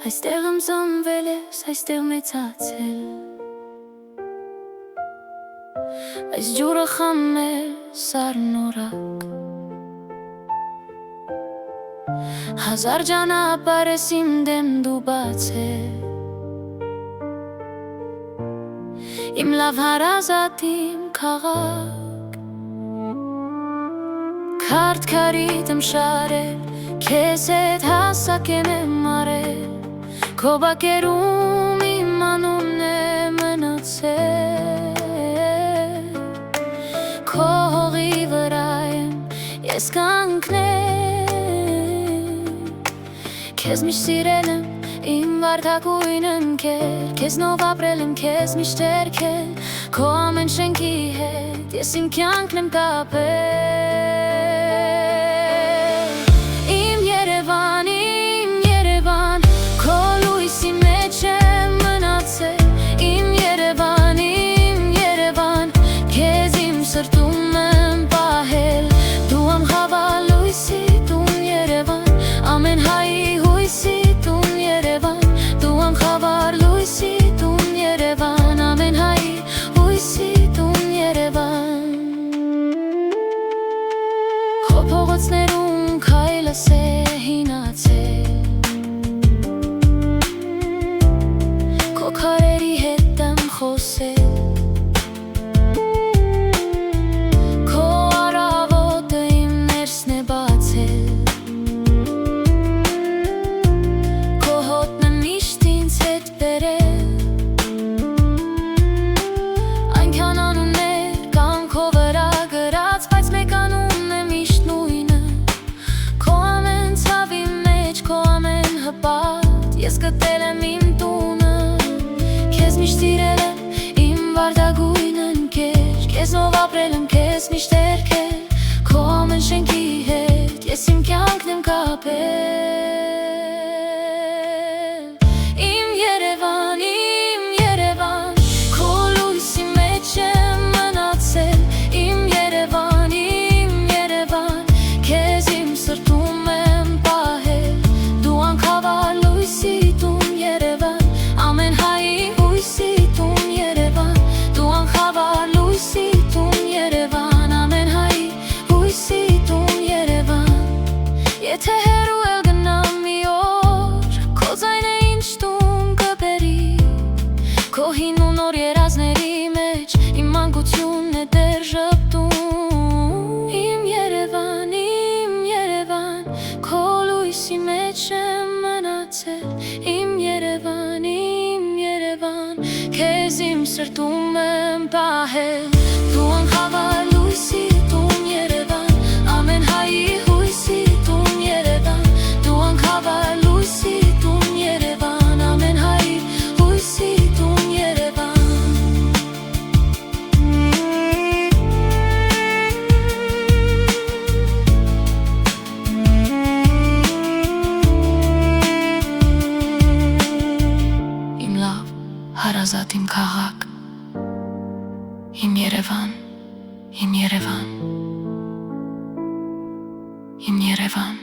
Այստեղ եմ ծնվել ես, այստեղ մեծացել, այս ջուրը խմել սառնորակ, հազար ճանապարհ ես իմ դեմ դու բացել, իմ լավ հարազատ իմ քաղաք, քարտ-քարիտ եմ շարել, քեզ հետ հասակ եմ արել, քո բակերում իմ անունն է մնացել, քո հողի վրա եմ ես կանգնել, քեզ միշտ սիրել եմ իմ վարդագույն ընկեր, քեզնով ապրել եմ, քեզ միշտ երգել, քո ամեն շենքի հետ ես իմ կյանքն եմ կապել, իմ Երևան, քո լույսի մեջ եմ մնացել, իմ Երևան, քեզ իմ սրտում եմ պահել, դու անխավար լույսի տուն Երևան, ամեն հայի հույսի տուն Երևան, դու անխավար լույսի տուն Երևան, ամեն հայի հույսի տուն Երևան, քո փողոցներում քայլս է հինացել, քո քարերի հետ եմ խոսել, քո առավոտը իմ ներսն է բացել, քո հոտն է միշտ ինձ հետ բերել, այնքան անուններ կան քո վրա գրած, բայց մեկ անունն է միշտ նույնը, քո ամեն ցավի մեջ, քո ամեն հպատ, ես գտել եմ իմ տունը, քեզ միշտ սիրել եմ իմ վարդագույն ընկեր, քեզնով ապրել եմ, քեզ միշտ երգել, քո ամեն շենքի հետ ես իմ կյանքն եմ կապել, իմ Երևան, քո լույսի մեջ եմ մնացել, իմ Երևան, քեզ իմ սրտում եմ պահել, դու անխավար լույսի տուն Երևան, ամեն հայի հույսի տուն Երևան, դու անխավար լույսի տուն Երևան, ամեն հայի հույսի տուն Երևան, եթե հեռու էլ գնամ մի օր, քո ձայնը ինձ տուն կբերի, քո հին ու նոր երազների մեջ իմ մանկությունն է դեռ ժպտում, իմ Երևան, քո լույսի մեջ եմ մնացել, իմ Երևան, քեզ իմ սրտում եմ պահել, դու անխավար լույսի տուն Երևան, ամեն հայի հույսի տուն Երևան, դու անխավար լույսի տուն Երևան, ամեն հայի հույսի տուն Երևան, իմ լավ հարազատ իմ քաղաք, իմ Երևան, իմ Երևան, իմ Երևան